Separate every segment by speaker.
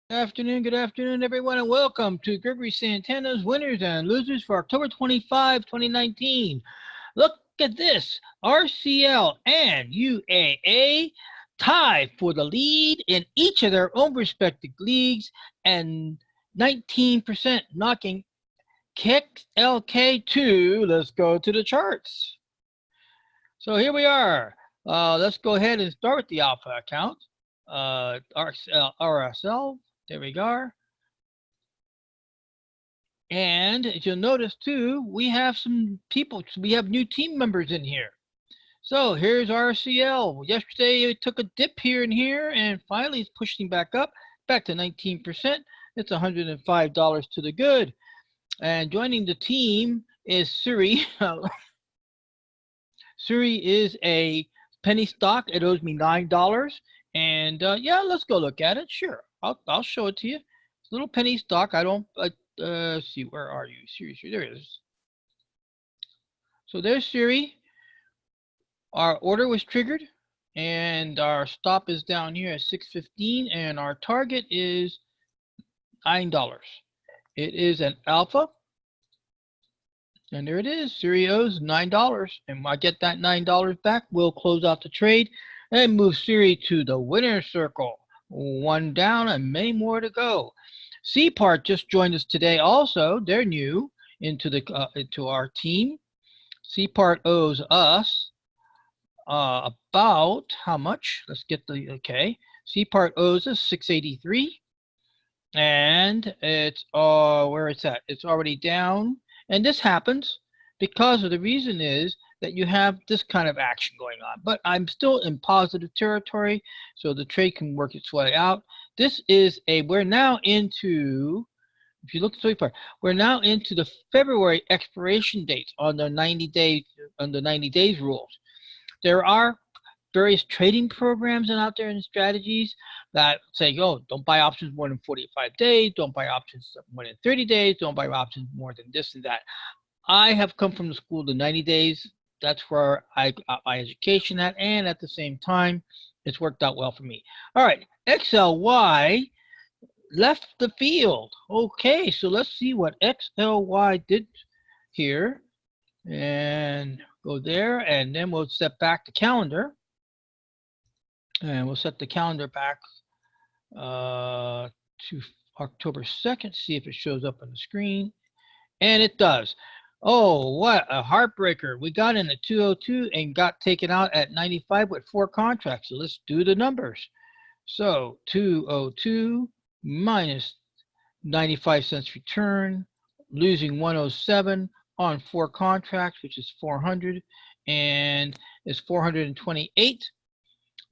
Speaker 1: Good afternoon, everyone, and welcome to Gregory Santana's Winners and Losers for October 25, 2019. Look at this. RCL and UAA tie for the lead in each of their own respective leagues and 19% knocking KLK2. Let's go to the charts. So here we are. Let's go ahead and start with the Alpha account. RSL. There we go. And as you'll notice too, we have some people, we have new team members in here. So here's RCL. Yesterday it took a dip here and here, and finally it's pushing back up, back to 19%. It's $105 to the good. And joining the team is Suri. Suri is a penny stock. It owes me $9. And yeah, let's go look at it. Sure, I'll show it to you. It's a little penny stock. I don't. See, where are you? Siri, there it is. So there's Siri. Our order was triggered, and our stop is down here at 6.15, and our target is $9. It is an alpha, and there it is. Siri owes $9, and when I get that $9 back, we'll close out the trade and move Siri to the winner circle. One down and many more to go. C-Part just joined us today also. They're new into our team. C-Part owes us about how much? Let's get the okay. C-Part owes us $683, and it's where it's at. It's already down, and this happens because of the reason is that you have this kind of action going on. But I'm still in positive territory, so the trade can work its way out. This is we're now into, if you look at the part, we're now into the February expiration dates on the 90 days rules. There are various trading programs out there and strategies that say, oh, don't buy options more than 45 days, don't buy options more than 30 days, don't buy options more than this and that. I have come from the school of the 90 days. That's where I got my education at, and at the same time, it's worked out well for me. All right, XLY left the field. Okay, so let's see what XLY did here. And go there, and then we'll set back the calendar. And we'll set the calendar back to October 2nd, see if it shows up on the screen. And it does. Oh, what a heartbreaker. We got in at 202 and got taken out at 95 with 4 contracts. So let's do the numbers. So 202 minus 95 cents return, losing 107 on 4 contracts, which is 400, and it's 428.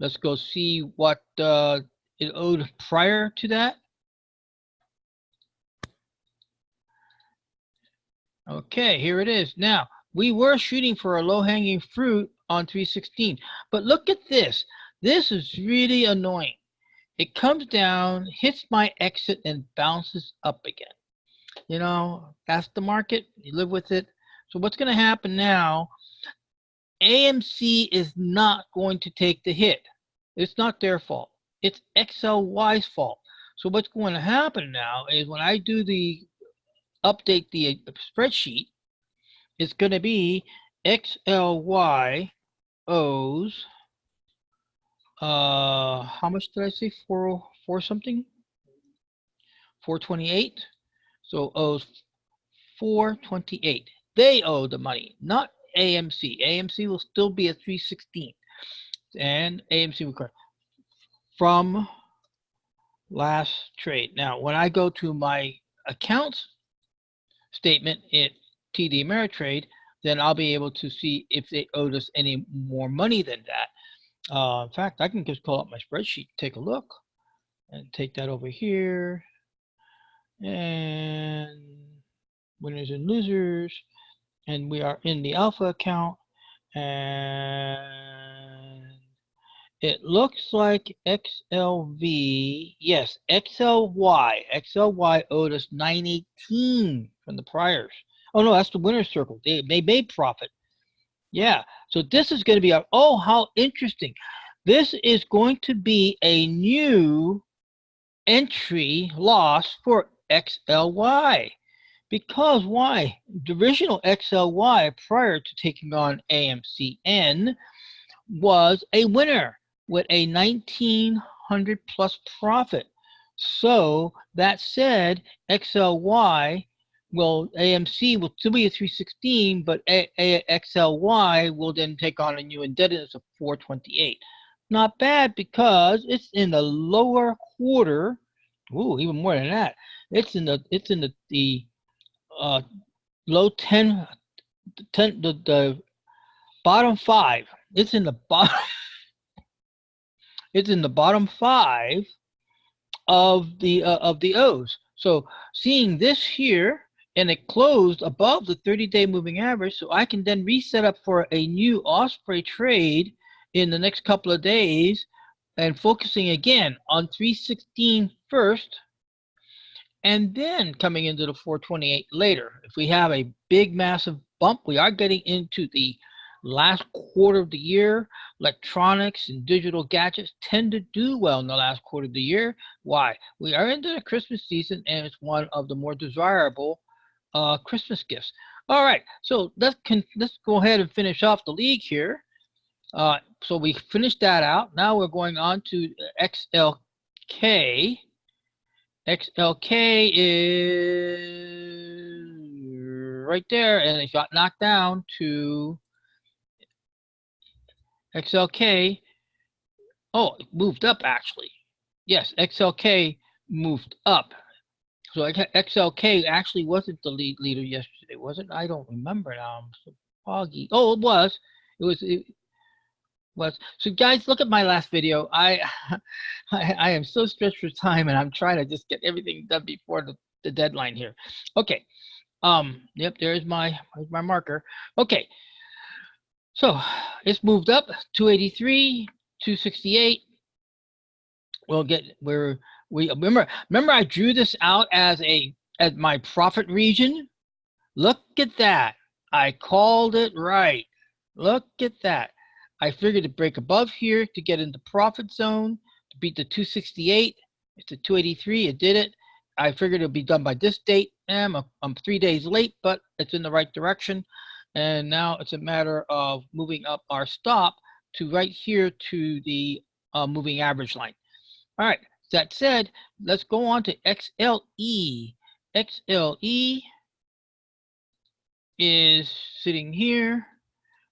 Speaker 1: Let's go see what it owed prior to that. Okay, here it is. Now, we were shooting for a low-hanging fruit on 316, but look at this. This is really annoying. It comes down, hits my exit, and bounces up again. You know, that's the market. You live with it. So what's going to happen now, AMC is not going to take the hit. It's not their fault. It's XLY's fault. So what's going to happen now is when I do update the spreadsheet, it's going to be XLY owes, how much did I say? 4 something? 428. So owes 428. They owe the money, not AMC. AMC will still be at 316. And AMC will from last trade. Now, when I go to my accounts statement at TD Ameritrade, then I'll be able to see if they owed us any more money than that. In fact, I can just pull up my spreadsheet, take a look, and take that over here. And winners and losers. And we are in the alpha account. And it looks like XLV, yes, XLY owed us 918 from the priors. Oh no, that's the winner's circle. They made profit. Yeah, so this is going to be oh, how interesting. This is going to be a new entry loss for XLY. Because why? The original XLY prior to taking on AMCN was a winner with a 1900 plus profit. So that said, XLY will AMC will still be a 316, but XLY will then take on a new indebtedness of 428. Not bad because it's in the lower quarter. Ooh, even more than that. It's in the low 10, the bottom 5. It's in the bottom. It's in the bottom 5 of the O's. So seeing this here, and it closed above the 30-day moving average, so I can then reset up for a new Osprey trade in the next couple of days, and focusing again on 316 first, and then coming into the 428 later. If we have a big massive bump, we are getting into the last quarter of the year. Electronics and digital gadgets tend to do well in the last quarter of the year. Why? We are into the Christmas season, and it's one of the more desirable Christmas gifts. All right, so let's go ahead and finish off the league here. So we finished that out. Now we're going on to XLK. XLK is right there, and it got knocked down to XLK. Oh, it moved up actually. Yes, XLK moved up. So XLK actually wasn't the leader yesterday, was it? I don't remember now. I'm so foggy. Oh, it was. It was. So guys, look at my last video. I am so stretched for time, and I'm trying to just get everything done before the deadline here. Okay. Yep, there's my marker. Okay. So it's moved up 283, 268. We'll get where we remember I drew this out as my profit region. Look at that. I called it right. Look at that. I figured to break above here to get into profit zone, to beat the 268. It's a 283. It did it. I figured it'll be done by this date. I'm 3 days late, but it's in the right direction. And now it's a matter of moving up our stop to right here to the moving average line. All right. That said, let's go on to XLE. XLE is sitting here.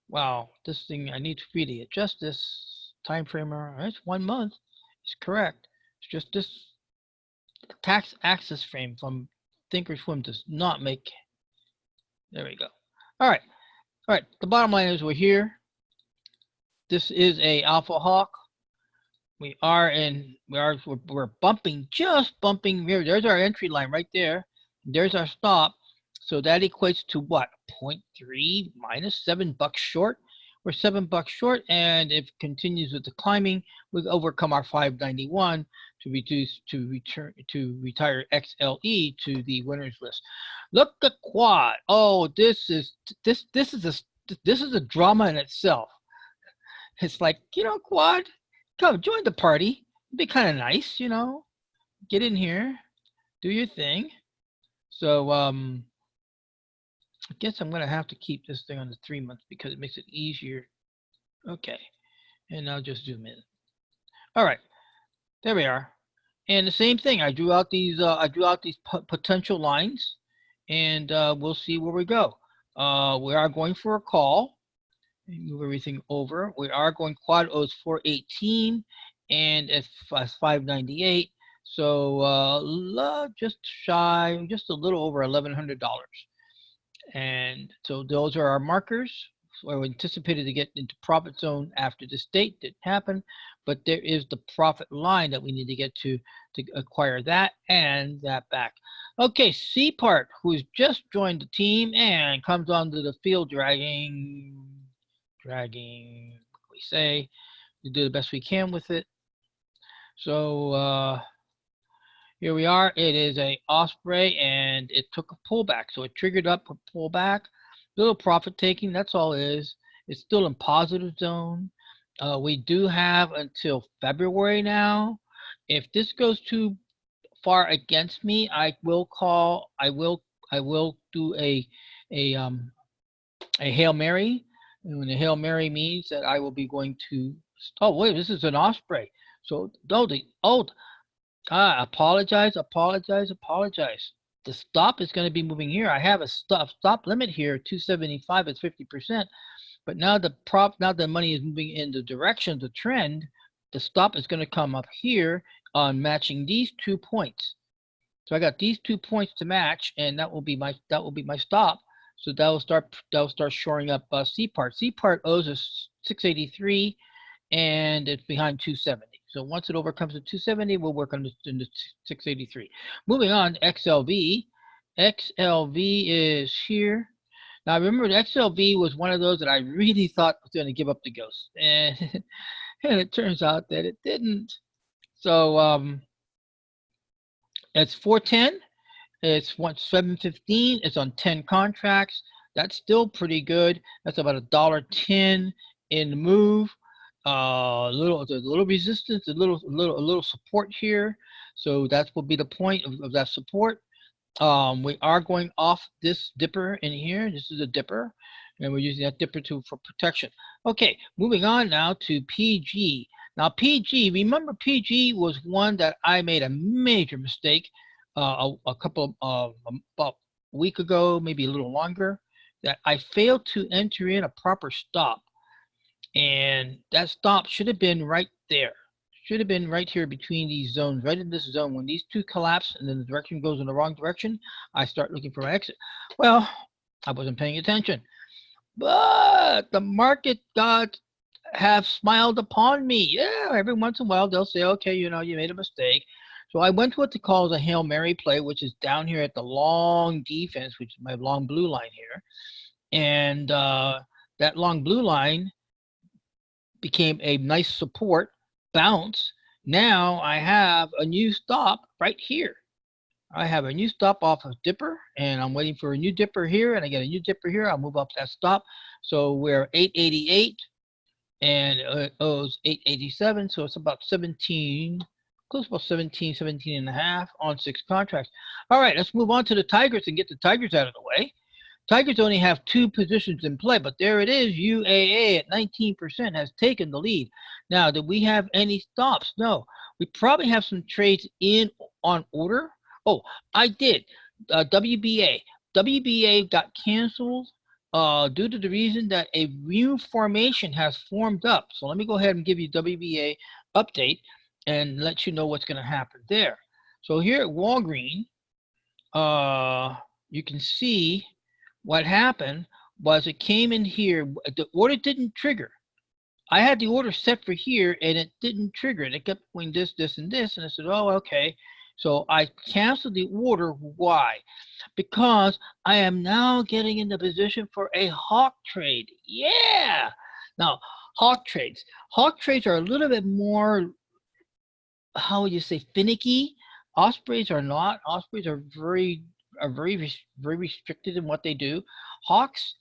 Speaker 1: Wow, this thing, I need to really adjust this time frame. It's 1 month. It's correct. It's just this tax axis frame from Thinkorswim does not make. There we go. All right. All right. The bottom line is we're here. This is a Alpha Hawk. We're bumping, just bumping here. There's our entry line right there. There's our stop. So that equates to what? 0.3 minus $7 short. We're $7 short, and if it continues with the climbing, we've overcome our 591 to retire XLE to the winners list. Look at quad. Oh, this is a drama in itself. It's like, quad, come join the party. It'd be kind of nice, Get in here, do your thing. So I guess I'm going to have to keep this thing on the 3 months because it makes it easier. Okay. And I'll just zoom in. All right. There we are. And the same thing. I drew out these potential lines, and we'll see where we go. We are going for a call. Move everything over. We are going quad O's 418 and it's 598. So just a little over $1,100. And so those are our markers. So I anticipated to get into profit zone after this date. Didn't happen, but there is the profit line that we need to get to acquire that and that back. Okay, C part, who's just joined the team and comes onto the field dragging, we say. We do the best we can with it. So here we are. It is a Osprey, and it took a pullback. So it triggered up a pullback. Little profit taking, that's all it is. It's still in positive zone. We do have until February now. If this goes too far against me, I will do a Hail Mary. And the Hail Mary means that I will be going to, oh wait, this is an osprey. So no, apologize. The stop is going to be moving here. I have a stop limit here, 275 is 50%. But now the money is moving in the direction of the trend. The stop is going to come up here on matching these 2 points. So I got these 2 points to match, and that will be my stop. So that will start shoring up C part. C part owes us 683, and it's behind 270. So once it overcomes the 270, we'll work on the 683. Moving on, XLV. XLV is here. Now remember, the XLV was one of those that I really thought was going to give up the ghost, and it turns out that it didn't. So it's 410. It's 715. It's on 10 contracts. That's still pretty good. That's about $1.10 in the move. A little resistance, a little support here. So that will be the point of that support. We are going off this dipper in here. This is a dipper, and we're using that dipper for protection. Okay, moving on now to PG. Now PG, remember PG was one that I made a major mistake a couple of about a week ago, maybe a little longer, that I failed to enter in a proper stop. And that stop should have been right there. Should have been right here between these zones, right in this zone. When these two collapse and then the direction goes in the wrong direction, I start looking for my exit. Well, I wasn't paying attention. But the market gods have smiled upon me. Yeah, every once in a while they'll say, okay, you made a mistake. So I went to what they call a Hail Mary play, which is down here at the long defense, which is my long blue line here. And that long blue line became a nice support bounce. Now I have a new stop right here. I have a new stop off of dipper, and I'm waiting for a new dipper here, and I get a new dipper here. I'll move up that stop. So we're 888, and it owes 887, so it's about 17, close about 17 and a half on 6 contracts. All right, let's move on to the Tigers and get the Tigers out of the way. Tigers only have 2 positions in play, but there it is. UAA at 19% has taken the lead. Now, did we have any stops? No. We probably have some trades on order. Oh, I did. WBA. WBA got canceled due to the reason that a new formation has formed up. So let me go ahead and give you WBA update and let you know what's going to happen there. So here at Walgreen, you can see what happened was it came in here. The order didn't trigger. I had the order set for here, and it didn't trigger. And it kept doing this, and this. And I said, oh, okay. So I canceled the order. Why? Because I am now getting in the position for a hawk trade. Yeah. Now, hawk trades. Hawk trades are a little bit more, how would you say, finicky. Ospreys are not. Ospreys are very restricted in what they do. Hawks,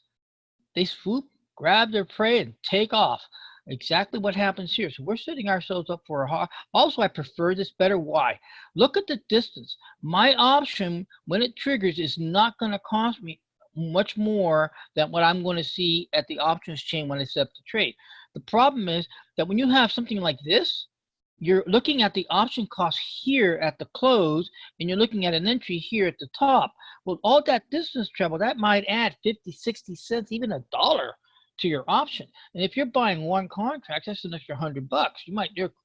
Speaker 1: they swoop, grab their prey, and take off. Exactly what happens here. So we're setting ourselves up for a hawk. Also, I prefer this better. Why? Look at the distance. My option, when it triggers, is not going to cost me much more than what I'm going to see at the options chain when I set up the trade. The problem is that when you have something like this, you're looking at the option cost here at the close, and you're looking at an entry here at the top. Well, all that distance travel, that might add 50, 60 cents, even $1 to your option. And if you're buying 1 contract, that's an extra $100.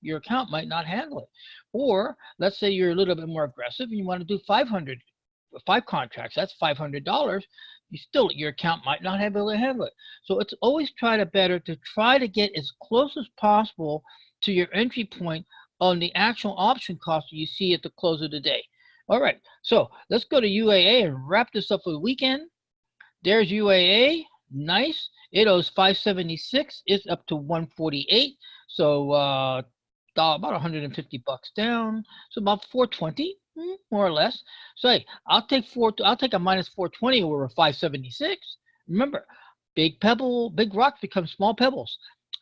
Speaker 1: Your account might not handle it. Or let's say you're a little bit more aggressive and you want to do 5 contracts. That's $500. Your account might not be able to handle it. So it's always try to get as close as possible to your entry point on the actual option cost you see at the close of the day. All right, so let's go to UAA and wrap this up for the weekend. There's UAA, nice. It owes 576. It's up to 148. So about 150 bucks down. So about 420, more or less. So hey, I'll take a minus 420 over a 576. Remember, big rocks become small pebbles.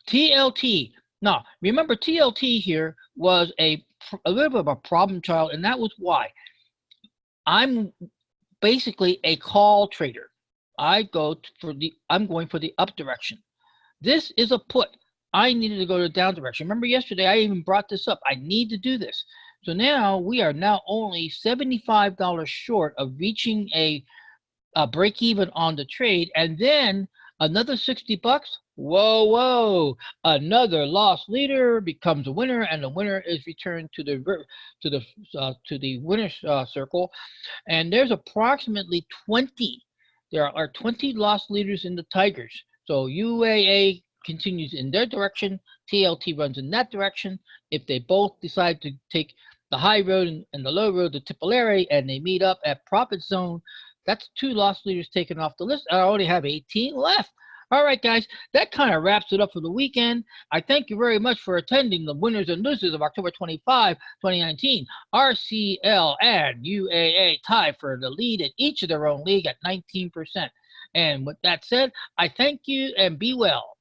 Speaker 1: TLT. Now, remember TLT here was a a little bit of a problem child, and that was why. I'm basically a call trader. I'm going for the up direction. This is a put. I needed to go to the down direction. Remember yesterday, I even brought this up. I need to do this. So now we are now only $75 short of reaching a break even on the trade, and then another 60 bucks. Whoa! Another loss leader becomes a winner, and the winner is returned to the winner's circle. And there's approximately 20. There are 20 loss leaders in the Tigers. So UAA continues in their direction. TLT runs in that direction. If they both decide to take the high road and the low road to Tipolare, and they meet up at profit zone, that's 2 loss leaders taken off the list. I already have 18 left. All right, guys, that kind of wraps it up for the weekend. I thank you very much for attending the winners and losers of October 25, 2019. RCL and UAA tie for the lead in each of their own league at 19%. And with that said, I thank you and be well.